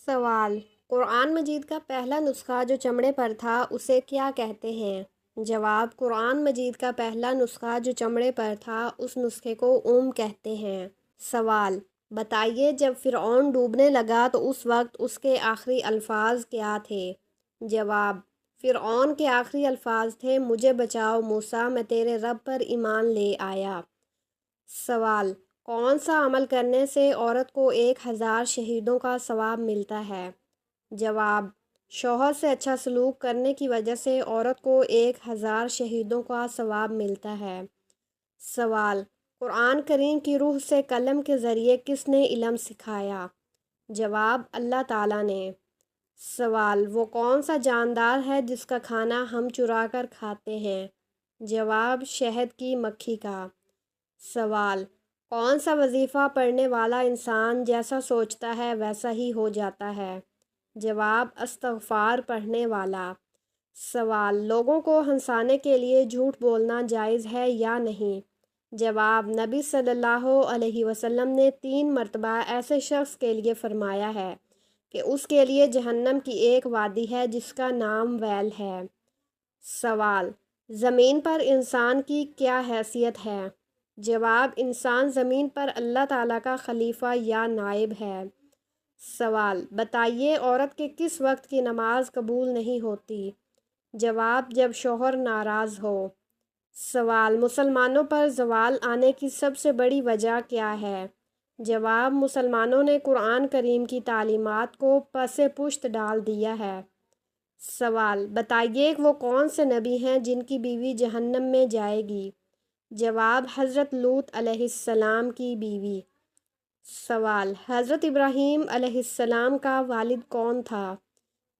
سوال: قرآن مجید کا پہلا نسخہ جو چمڑے پر تھا اسے کیا کہتے ہیں؟ جواب: قرآن مجید کا پہلا نسخہ جو چمڑے پر تھا اس نسخے کو کہتے ہیں۔ سوال: بتائیے جب فرعون ڈوبنے لگا تو اس وقت اس کے آخری الفاظ کیا تھے؟ جواب: فرعون کے آخری الفاظ تھے مجھے بچاؤ موسیٰ میں تیرے رب پر ایمان لے آیا۔ سوال: کون سا عمل کرنے سے عورت کو 1000 شہیدوں کا ثواب ملتا ہے؟ جواب: شوہر سے اچھا سلوک کرنے کی وجہ سے عورت کو 1000 شہیدوں کا ثواب ملتا ہے۔ سوال: قرآن کریم کی روح سے قلم کے ذریعے کس نے علم سکھایا؟ جواب: اللہ تعالیٰ نے۔ سوال: وہ کون سا جاندار ہے جس کا کھانا ہم چرا کر کھاتے ہیں؟ جواب: شہد کی مکھی کا۔ سوال: کون سا وظیفہ پڑھنے والا انسان جیسا سوچتا ہے ویسا ہی ہو جاتا ہے؟ جواب: استغفار پڑھنے والا۔ سوال: لوگوں کو ہنسانے کے لیے جھوٹ بولنا جائز ہے یا نہیں؟ جواب: نبی صلی اللہ علیہ وسلم نے 3 مرتبہ ایسے شخص کے لیے فرمایا ہے کہ اس کے لیے جہنم کی ایک وادی ہے جس کا نام ویل ہے۔ سوال: زمین پر انسان کی کیا حیثیت ہے؟ جواب: انسان زمین پر اللہ تعالیٰ کا خلیفہ یا نائب ہے۔ سوال: بتائیے عورت کے کس وقت کی نماز قبول نہیں ہوتی؟ جواب: جب شوہر ناراض ہو۔ سوال: مسلمانوں پر زوال آنے کی سب سے بڑی وجہ کیا ہے؟ جواب: مسلمانوں نے قرآن کریم کی تعلیمات کو پس پشت ڈال دیا ہے۔ سوال: بتائیے وہ کون سے نبی ہیں جن کی بیوی جہنم میں جائے گی؟ جواب: حضرت لوط علیہ السلام کی بیوی۔ سوال: حضرت ابراہیم علیہ السلام کا والد کون تھا؟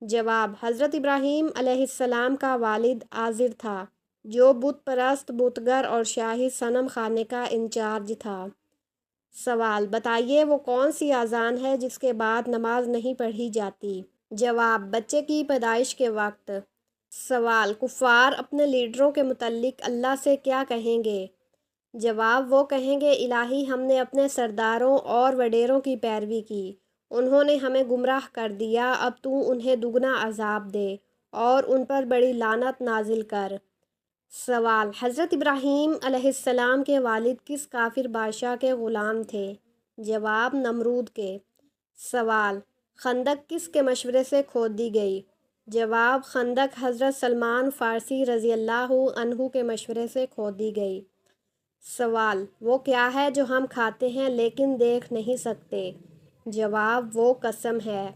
جواب: حضرت ابراہیم علیہ السلام کا والد آزر تھا جو بت پرست بتگر اور شاہی صنم خانے کا انچارج تھا۔ سوال: بتائیے وہ کون سی اذان ہے جس کے بعد نماز نہیں پڑھی جاتی؟ جواب: بچے کی پیدائش کے وقت۔ سوال: کفار اپنے لیڈروں کے متعلق اللہ سے کیا کہیں گے؟ جواب: وہ کہیں گے الہی ہم نے اپنے سرداروں اور وڈیروں کی پیروی کی، انہوں نے ہمیں گمراہ کر دیا، اب تو انہیں دگنا عذاب دے اور ان پر بڑی لعنت نازل کر۔ سوال: حضرت ابراہیم علیہ السلام کے والد کس کافر بادشاہ کے غلام تھے؟ جواب: نمرود کے۔ سوال: خندق کس کے مشورے سے کھود دی گئی؟ جواب: خندق حضرت سلمان فارسی رضی اللہ عنہ کے مشورے سے کھود دی گئی۔ سوال: وہ کیا ہے جو ہم کھاتے ہیں لیکن دیکھ نہیں سکتے؟ جواب: وہ قسم ہے۔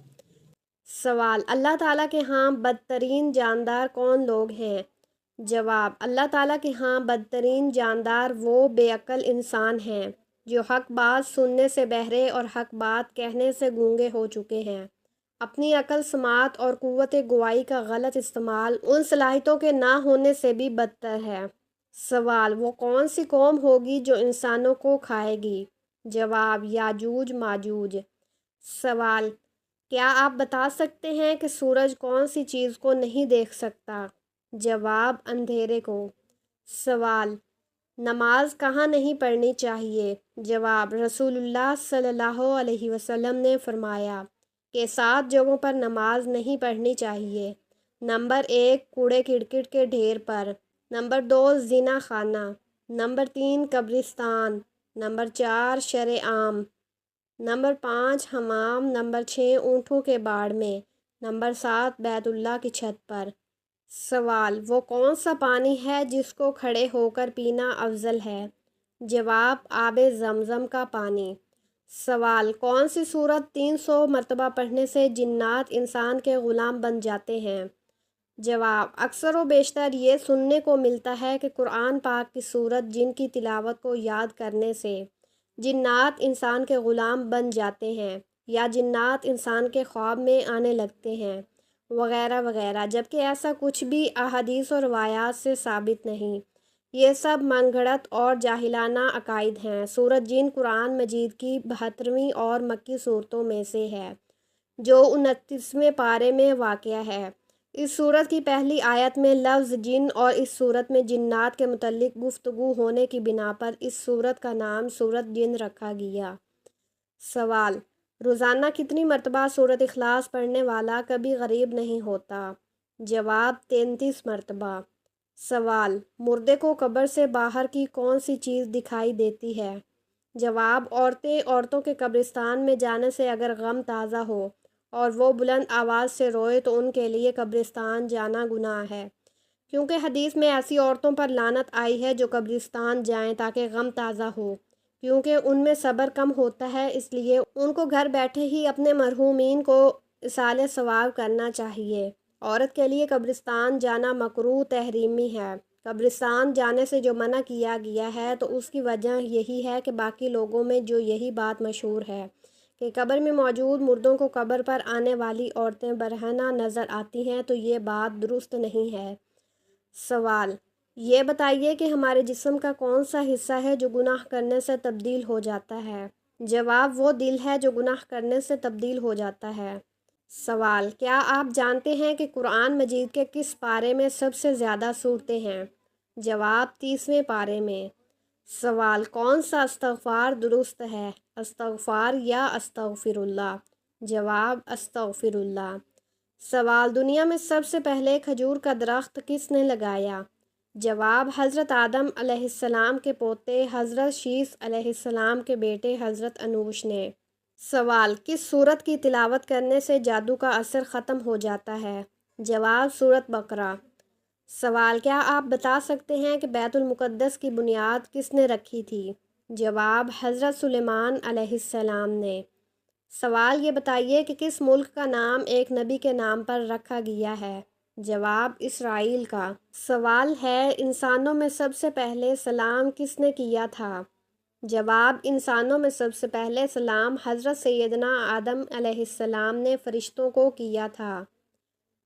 سوال: اللہ تعالیٰ کے ہاں بدترین جاندار کون لوگ ہیں؟ جواب: اللہ تعالیٰ کے ہاں بدترین جاندار وہ بے عقل انسان ہیں جو حق بات سننے سے بہرے اور حق بات کہنے سے گونگے ہو چکے ہیں۔ اپنی عقل سماعت اور قوت گواہی کا غلط استعمال ان صلاحیتوں کے نہ ہونے سے بھی بدتر ہے۔ سوال: وہ کون سی قوم ہوگی جو انسانوں کو کھائے گی؟ جواب: یاجوج ماجوج۔ سوال: کیا آپ بتا سکتے ہیں کہ سورج کون سی چیز کو نہیں دیکھ سکتا؟ جواب: اندھیرے کو۔ سوال: نماز کہاں نہیں پڑھنی چاہیے؟ جواب: رسول اللہ صلی اللہ علیہ وسلم نے فرمایا کہ 7 جگہوں پر نماز نہیں پڑھنی چاہیے۔ نمبر 1 کوڑے کرکٹ کے ڈھیر پر، نمبر 2 زنا خانہ، نمبر 3 قبرستان، نمبر 4 شرع عام، نمبر 5 حمام، نمبر 6 اونٹوں کے باڑ میں، نمبر 7 بیت اللہ کی چھت پر۔ سوال: وہ کون سا پانی ہے جس کو کھڑے ہو کر پینا افضل ہے؟ جواب: آب زمزم کا پانی۔ سوال: کون سی سورت 300 مرتبہ پڑھنے سے جنات انسان کے غلام بن جاتے ہیں؟ جواب: اکثر و بیشتر یہ سننے کو ملتا ہے کہ قرآن پاک کی سورت جن کی تلاوت کو یاد کرنے سے جنات انسان کے غلام بن جاتے ہیں یا جنات انسان کے خواب میں آنے لگتے ہیں وغیرہ وغیرہ، جبکہ ایسا کچھ بھی احادیث و روایات سے ثابت نہیں۔ یہ سب من گھڑت اور جاہلانہ عقائد ہیں۔ سورۃ جن قرآن مجید کی 72ویں اور مکی صورتوں میں سے ہے جو 29ویں پارے میں واقع ہے۔ اس سورت کی پہلی آیت میں لفظ جن اور اس سورت میں جنات کے متعلق گفتگو ہونے کی بنا پر اس سورت کا نام سورۃ جن رکھا گیا۔ سوال: روزانہ کتنی مرتبہ سورۃ اخلاص پڑھنے والا کبھی غریب نہیں ہوتا؟ جواب 33 مرتبہ۔ سوال، مردے کو قبر سے باہر کی کون سی چیز دکھائی دیتی ہے؟ جواب، عورتوں کے قبرستان میں جانے سے اگر غم تازہ ہو اور وہ بلند آواز سے روئے تو ان کے لیے قبرستان جانا گناہ ہے، کیونکہ حدیث میں ایسی عورتوں پر لعنت آئی ہے جو قبرستان جائیں تاکہ غم تازہ ہو، کیونکہ ان میں صبر کم ہوتا ہے، اس لیے ان کو گھر بیٹھے ہی اپنے مرحومین کو ایصال ثواب کرنا چاہیے۔ عورت کے لیے قبرستان جانا مکروہ تحریمی ہے۔ قبرستان جانے سے جو منع کیا گیا ہے تو اس کی وجہ یہی ہے کہ باقی لوگوں میں جو یہی بات مشہور ہے کہ قبر میں موجود مردوں کو قبر پر آنے والی عورتیں برہنہ نظر آتی ہیں، تو یہ بات درست نہیں ہے۔ سوال، یہ بتائیے کہ ہمارے جسم کا کون سا حصہ ہے جو گناہ کرنے سے تبدیل ہو جاتا ہے؟ جواب، وہ دل ہے جو گناہ کرنے سے تبدیل ہو جاتا ہے۔ سوال، کیا آپ جانتے ہیں کہ قرآن مجید کے کس پارے میں سب سے زیادہ صورتیں ہیں؟ جواب، 30ویں پارے میں۔ سوال، کون سا استغفار درست ہے، استغفار یا استغفر اللہ؟ جواب، استغفر اللہ۔ سوال، دنیا میں سب سے پہلے کھجور کا درخت کس نے لگایا؟ جواب، حضرت آدم علیہ السلام کے پوتے حضرت شیث علیہ السلام کے بیٹے حضرت انوش نے۔ سوال، کس سورت کی تلاوت کرنے سے جادو کا اثر ختم ہو جاتا ہے؟ جواب، سورۃ بقرہ۔ سوال، کیا آپ بتا سکتے ہیں کہ بیت المقدس کی بنیاد کس نے رکھی تھی؟ جواب، حضرت سلیمان علیہ السلام نے۔ سوال، یہ بتائیے کہ کس ملک کا نام ایک نبی کے نام پر رکھا گیا ہے؟ جواب، اسرائیل کا۔ سوال ہے، انسانوں میں سب سے پہلے سلام کس نے کیا تھا؟ جواب، انسانوں میں سب سے پہلے سلام حضرت سیدنا آدم علیہ السلام نے فرشتوں کو کیا تھا۔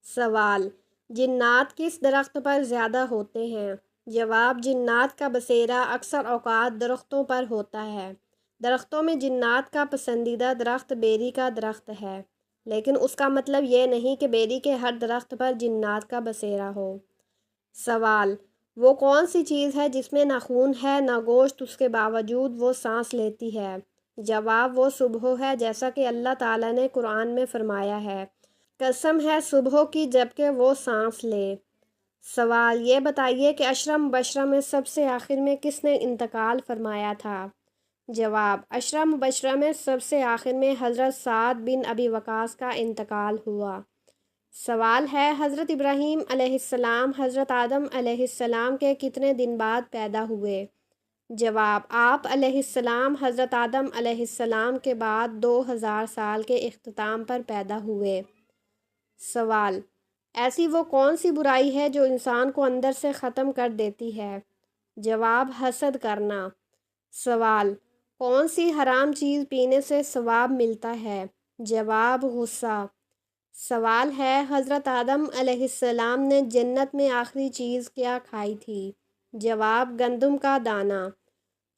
سوال، جنات کس درخت پر زیادہ ہوتے ہیں؟ جواب، جنات کا بسیرا اکثر اوقات درختوں پر ہوتا ہے۔ درختوں میں جنات کا پسندیدہ درخت بیری کا درخت ہے، لیکن اس کا مطلب یہ نہیں کہ بیری کے ہر درخت پر جنات کا بسیرا ہو۔ سوال، وہ کون سی چیز ہے جس میں نہ خون ہے نہ گوشت، اس کے باوجود وہ سانس لیتی ہے؟ جواب، وہ صبح ہے، جیسا کہ اللہ تعالیٰ نے قرآن میں فرمایا ہے، قسم ہے صبح کی جبکہ وہ سانس لے۔ سوال، یہ بتائیے کہ عشرہ مبشرہ میں سب سے آخر میں کس نے انتقال فرمایا تھا؟ جواب، عشرہ مبشرہ میں سب سے آخر میں حضرت سعد بن ابی وقاص کا انتقال ہوا۔ سوال ہے، حضرت ابراہیم علیہ السلام حضرت آدم علیہ السلام کے کتنے دن بعد پیدا ہوئے؟ جواب، آپ علیہ السلام حضرت آدم علیہ السلام کے بعد 2000 سال کے اختتام پر پیدا ہوئے۔ سوال، ایسی وہ کون سی برائی ہے جو انسان کو اندر سے ختم کر دیتی ہے؟ جواب، حسد کرنا۔ سوال، کون سی حرام چیز پینے سے ثواب ملتا ہے؟ جواب، غصہ۔ سوال ہے، حضرت آدم علیہ السلام نے جنت میں آخری چیز کیا کھائی تھی؟ جواب، گندم کا دانہ۔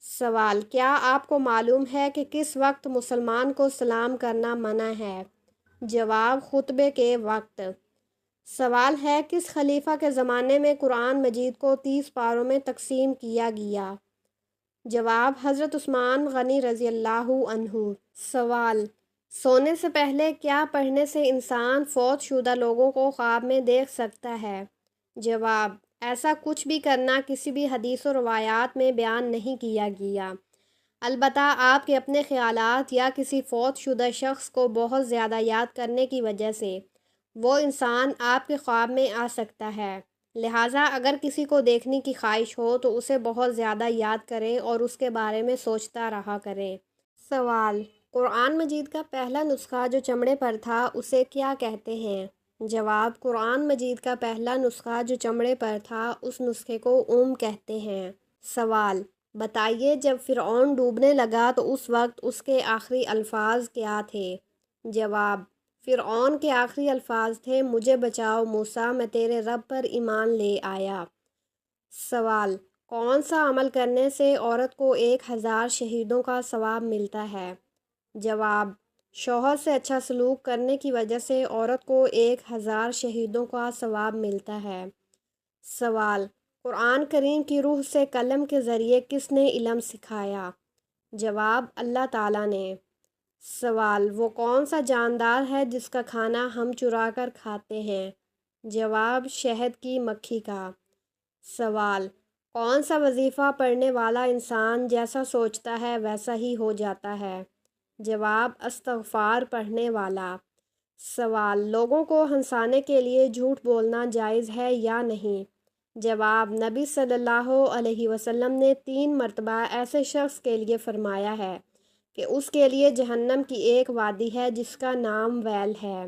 سوال، کیا آپ کو معلوم ہے کہ کس وقت مسلمان کو سلام کرنا منع ہے؟ جواب، خطبے کے وقت۔ سوال ہے، کس خلیفہ کے زمانے میں قرآن مجید کو 30 پاروں میں تقسیم کیا گیا؟ جواب، حضرت عثمان غنی رضی اللہ عنہ۔ سوال، سونے سے پہلے کیا پڑھنے سے انسان فوت شدہ لوگوں کو خواب میں دیکھ سکتا ہے؟ جواب، ایسا کچھ بھی کرنا کسی بھی حدیث و روایات میں بیان نہیں کیا گیا، البتہ آپ کے اپنے خیالات یا کسی فوت شدہ شخص کو بہت زیادہ یاد کرنے کی وجہ سے وہ انسان آپ کے خواب میں آ سکتا ہے، لہٰذا اگر کسی کو دیکھنے کی خواہش ہو تو اسے بہت زیادہ یاد کریں اور اس کے بارے میں سوچتا رہا کریں۔ سوال، قرآن مجید کا پہلا نسخہ جو چمڑے پر تھا اسے کیا کہتے ہیں؟ جواب، قرآن مجید کا پہلا نسخہ جو چمڑے پر تھا اس نسخے کو کہتے ہیں۔ سوال، بتائیے جب فرعون ڈوبنے لگا تو اس وقت اس کے آخری الفاظ کیا تھے؟ جواب، فرعون کے آخری الفاظ تھے، مجھے بچاؤ موسیٰ، میں تیرے رب پر ایمان لے آیا۔ سوال، کون سا عمل کرنے سے عورت کو 1000 شہیدوں کا ثواب ملتا ہے؟ جواب، شوہر سے اچھا سلوک کرنے کی وجہ سے عورت کو 1000 شہیدوں کا ثواب ملتا ہے۔ سوال، قرآن کریم کی روح سے قلم کے ذریعے کس نے علم سکھایا؟ جواب، اللہ تعالیٰ نے۔ سوال: وہ کون سا جاندار ہے جس کا کھانا ہم چرا کر کھاتے ہیں؟ جواب: شہد کی مکھی کا۔ سوال: کون سا وظیفہ پڑھنے والا انسان جیسا سوچتا ہے ویسا ہی ہو جاتا ہے؟ جواب: استغفار پڑھنے والا۔ سوال: لوگوں کو ہنسانے کے لیے جھوٹ بولنا جائز ہے یا نہیں؟ جواب: نبی صلی اللہ علیہ وسلم نے 3 مرتبہ ایسے شخص کے لیے فرمایا ہے کہ اس کے لیے جہنم کی ایک وادی ہے جس کا نام ویل ہے۔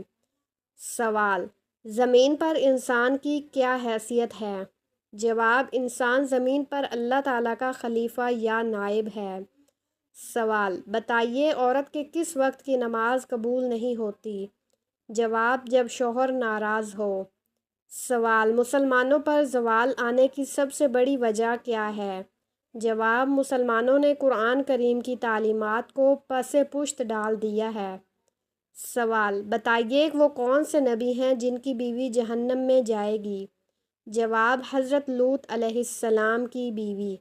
سوال: زمین پر انسان کی کیا حیثیت ہے؟ جواب: انسان زمین پر اللہ تعالیٰ کا خلیفہ یا نائب ہے۔ سوال: بتائیے عورت کے کس وقت کی نماز قبول نہیں ہوتی؟ جواب: جب شوہر ناراض ہو۔ سوال: مسلمانوں پر زوال آنے کی سب سے بڑی وجہ کیا ہے؟ جواب: مسلمانوں نے قرآن کریم کی تعلیمات کو پس پشت ڈال دیا ہے۔ سوال: بتائیے وہ کون سے نبی ہیں جن کی بیوی جہنم میں جائے گی؟ جواب: حضرت لوط علیہ السلام کی بیوی۔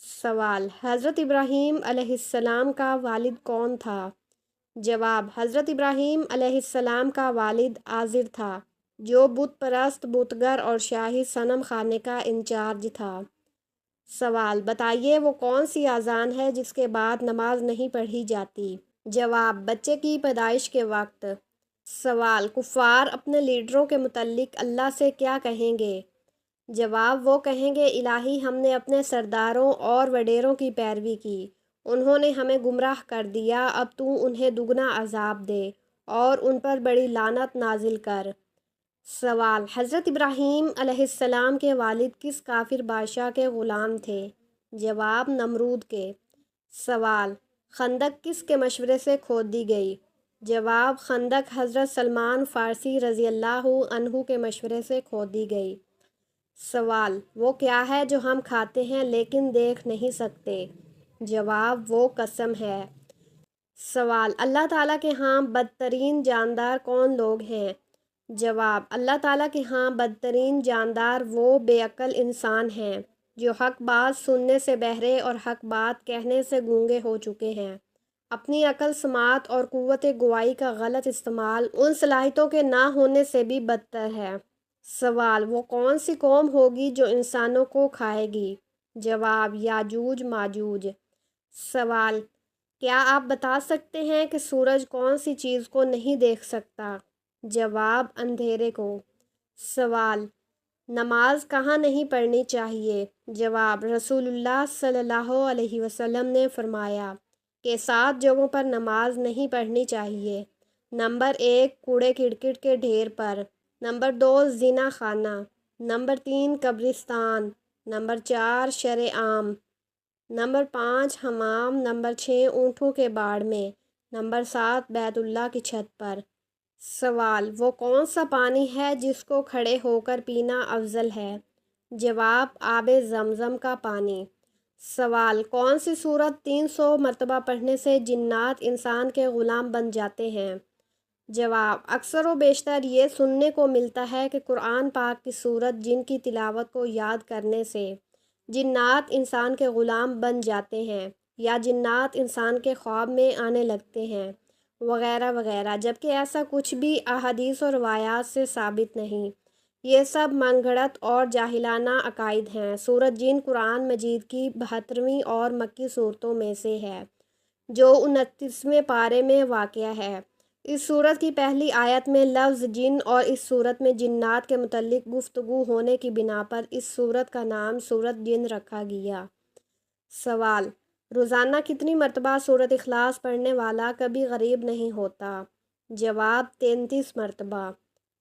سوال: حضرت ابراہیم علیہ السلام کا والد کون تھا؟ جواب: حضرت ابراہیم علیہ السلام کا والد آزر تھا جو بت پرست، بتگر اور شاہی صنم خانے کا انچارج تھا۔ سوال: بتائیے وہ کون سی اذان ہے جس کے بعد نماز نہیں پڑھی جاتی؟ جواب: بچے کی پیدائش کے وقت۔ سوال: کفار اپنے لیڈروں کے متعلق اللہ سے کیا کہیں گے؟ جواب: وہ کہیں گے الہی ہم نے اپنے سرداروں اور وڈیروں کی پیروی کی، انہوں نے ہمیں گمراہ کر دیا، اب تو انہیں دگنا عذاب دے اور ان پر بڑی لعنت نازل کر۔ سوال: حضرت ابراہیم علیہ السلام کے والد کس کافر بادشاہ کے غلام تھے؟ جواب: نمرود کے۔ سوال: خندق کس کے مشورے سے کھود دی گئی؟ جواب: خندق حضرت سلمان فارسی رضی اللہ عنہ کے مشورے سے کھود دی گئی۔ سوال: وہ کیا ہے جو ہم کھاتے ہیں لیکن دیکھ نہیں سکتے؟ جواب: وہ قسم ہے۔ سوال: اللہ تعالیٰ کے ہاں بدترین جاندار کون لوگ ہیں؟ جواب: اللہ تعالیٰ کے ہاں بدترین جاندار وہ بے عقل انسان ہیں جو حق بات سننے سے بہرے اور حق بات کہنے سے گونگے ہو چکے ہیں۔ اپنی عقل، سماعت اور قوت گواہی کا غلط استعمال ان صلاحیتوں کے نہ ہونے سے بھی بدتر ہے۔ سوال: وہ کون سی قوم ہوگی جو انسانوں کو کھائے گی؟ جواب: یاجوج ماجوج۔ سوال: کیا آپ بتا سکتے ہیں کہ سورج کون سی چیز کو نہیں دیکھ سکتا؟ جواب: اندھیرے کو۔ سوال: نماز کہاں نہیں پڑھنی چاہیے؟ جواب: رسول اللہ صلی اللہ علیہ وسلم نے فرمایا کہ 7 جگہوں پر نماز نہیں پڑھنی چاہیے۔ نمبر 1 کوڑے کرکٹ کے ڈھیر پر، نمبر 2 زنا خانہ، نمبر 3 قبرستان، نمبر 4 شرعام، نمبر 5 حمام، نمبر 6 اونٹوں کے باڑ میں، نمبر 7 بیت اللہ کی چھت پر۔ سوال: وہ کون سا پانی ہے جس کو کھڑے ہو کر پینا افضل ہے؟ جواب: آب زمزم کا پانی۔ سوال: کون سی سورت 300 مرتبہ پڑھنے سے جنات انسان کے غلام بن جاتے ہیں؟ جواب: اکثر و بیشتر یہ سننے کو ملتا ہے کہ قرآن پاک کی سورت جن کی تلاوت کو یاد کرنے سے جنات انسان کے غلام بن جاتے ہیں یا جنات انسان کے خواب میں آنے لگتے ہیں وغیرہ وغیرہ، جبکہ ایسا کچھ بھی احادیث و روایات سے ثابت نہیں۔ یہ سب من گھڑت اور جاہلانہ عقائد ہیں۔ سورۃ جن قرآن مجید کی 72ویں اور مکی صورتوں میں سے ہے جو 29ویں پارے میں واقع ہے۔ اس سورت کی پہلی آیت میں لفظ جن اور اس سورت میں جنات کے متعلق گفتگو ہونے کی بنا پر اس سورت کا نام سورۃ جن رکھا گیا۔ سوال: روزانہ کتنی مرتبہ سورۃ اخلاص پڑھنے والا کبھی غریب نہیں ہوتا؟ جواب: 33 مرتبہ۔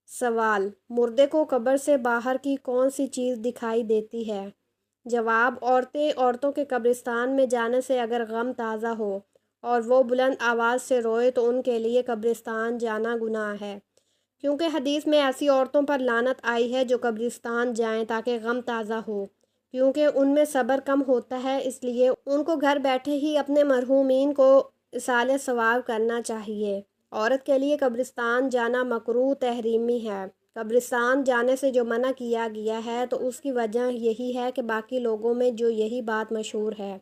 سوال: مردے کو قبر سے باہر کی کون سی چیز دکھائی دیتی ہے؟ جواب: عورتیں عورتوں کے قبرستان میں جانے سے اگر غم تازہ ہو اور وہ بلند آواز سے روئے تو ان کے لیے قبرستان جانا گناہ ہے، کیونکہ حدیث میں ایسی عورتوں پر لعنت آئی ہے جو قبرستان جائیں تاکہ غم تازہ ہو، کیونکہ ان میں صبر کم ہوتا ہے، اس لیے ان کو گھر بیٹھے ہی اپنے مرحومین کو ایصال ثواب کرنا چاہیے۔ عورت کے لیے قبرستان جانا مکروہ تحریمی ہے۔ قبرستان جانے سے جو منع کیا گیا ہے تو اس کی وجہ یہی ہے کہ باقی لوگوں میں جو یہی بات مشہور ہے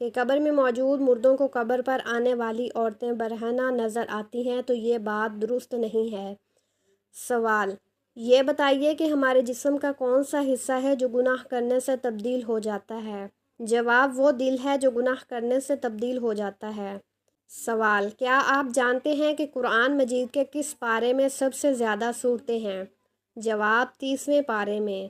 کہ قبر میں موجود مردوں کو قبر پر آنے والی عورتیں برہنہ نظر آتی ہیں تو یہ بات درست نہیں ہے۔ سوال: یہ بتائیے کہ ہمارے جسم کا کون سا حصہ ہے جو گناہ کرنے سے تبدیل ہو جاتا ہے؟ جواب: وہ دل ہے جو گناہ کرنے سے تبدیل ہو جاتا ہے۔ سوال: کیا آپ جانتے ہیں کہ قرآن مجید کے کس پارے میں سب سے زیادہ صورتیں ہیں؟ جواب: 30ویں پارے میں۔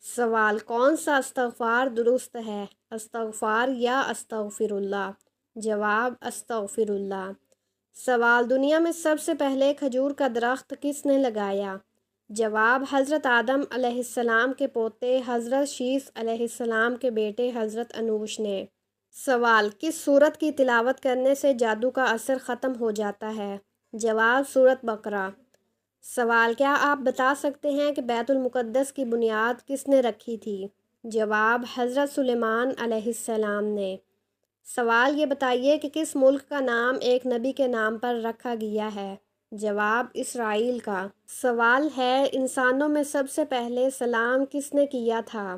سوال: کون سا استغفار درست ہے، استغفار یا استغفر اللہ؟ جواب: استغفر اللہ۔ سوال: دنیا میں سب سے پہلے کھجور کا درخت کس نے لگایا؟ جواب: حضرت آدم علیہ السلام کے پوتے حضرت شیث علیہ السلام کے بیٹے حضرت انوش نے۔ سوال: کس سورت کی تلاوت کرنے سے جادو کا اثر ختم ہو جاتا ہے؟ جواب: سورت بقرہ۔ سوال: کیا آپ بتا سکتے ہیں کہ بیت المقدس کی بنیاد کس نے رکھی تھی؟ جواب: حضرت سلیمان علیہ السلام نے۔ سوال: یہ بتائیے کہ کس ملک کا نام ایک نبی کے نام پر رکھا گیا ہے؟ جواب: اسرائیل کا۔ سوال ہے: انسانوں میں سب سے پہلے سلام کس نے کیا تھا؟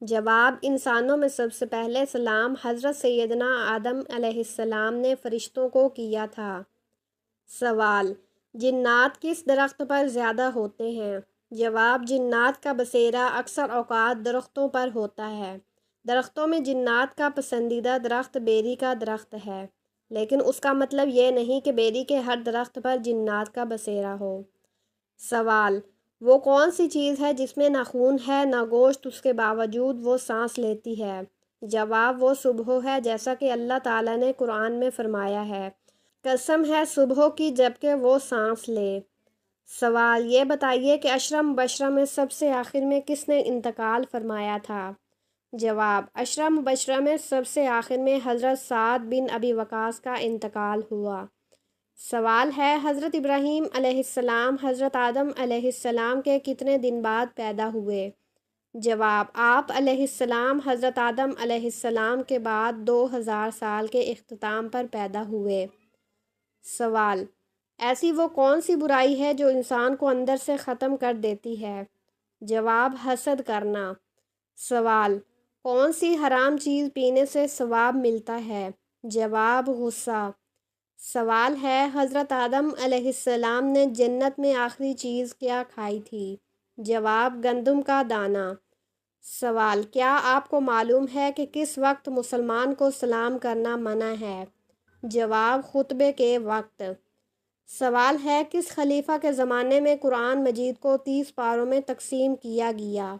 جواب: انسانوں میں سب سے پہلے سلام حضرت سیدنا آدم علیہ السلام نے فرشتوں کو کیا تھا۔ سوال: جنات کس درخت پر زیادہ ہوتے ہیں؟ جواب: جنات کا بسیرا اکثر اوقات درختوں پر ہوتا ہے۔ درختوں میں جنات کا پسندیدہ درخت بیری کا درخت ہے، لیکن اس کا مطلب یہ نہیں کہ بیری کے ہر درخت پر جنات کا بسیرا ہو۔ سوال: وہ کون سی چیز ہے جس میں نہ خون ہے نہ گوشت، اس کے باوجود وہ سانس لیتی ہے؟ جواب: وہ صبح ہے، جیسا کہ اللہ تعالیٰ نے قرآن میں فرمایا ہے، قسم ہے صبح کی جبکہ وہ سانس لے۔ سوال: یہ بتائیے کہ عشرہ مبشرہ میں سب سے آخر میں کس نے انتقال فرمایا تھا؟ جواب: عشرہ مبشرہ میں سب سے آخر میں حضرت سعد بن ابی وقاص کا انتقال ہوا۔ سوال ہے: حضرت ابراہیم علیہ السلام حضرت آدم علیہ السلام کے کتنے دن بعد پیدا ہوئے؟ جواب: آپ علیہ السلام حضرت آدم علیہ السلام کے بعد 2000 سال کے اختتام پر پیدا ہوئے۔ سوال: ایسی وہ کون سی برائی ہے جو انسان کو اندر سے ختم کر دیتی ہے؟ جواب: حسد کرنا۔ سوال: کون سی حرام چیز پینے سے ثواب ملتا ہے؟ جواب: غصہ۔ سوال ہے: حضرت آدم علیہ السلام نے جنت میں آخری چیز کیا کھائی تھی؟ جواب: گندم کا دانہ۔ سوال: کیا آپ کو معلوم ہے کہ کس وقت مسلمان کو سلام کرنا منع ہے؟ جواب: خطبے کے وقت۔ سوال ہے: کس خلیفہ کے زمانے میں قرآن مجید کو 30 پاروں میں تقسیم کیا گیا؟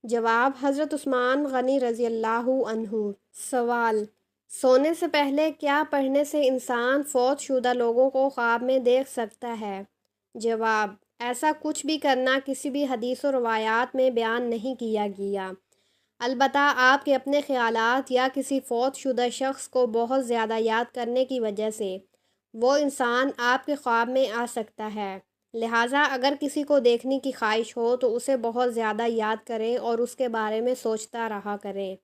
جواب: حضرت عثمان غنی رضی اللہ عنہ۔ سوال: سونے سے پہلے کیا پڑھنے سے انسان فوت شدہ لوگوں کو خواب میں دیکھ سکتا ہے؟ جواب: ایسا کچھ بھی کرنا کسی بھی حدیث و روایات میں بیان نہیں کیا گیا، البتہ آپ کے اپنے خیالات یا کسی فوت شدہ شخص کو بہت زیادہ یاد کرنے کی وجہ سے وہ انسان آپ کے خواب میں آ سکتا ہے، لہٰذا اگر کسی کو دیکھنے کی خواہش ہو تو اسے بہت زیادہ یاد کریں اور اس کے بارے میں سوچتا رہا کریں۔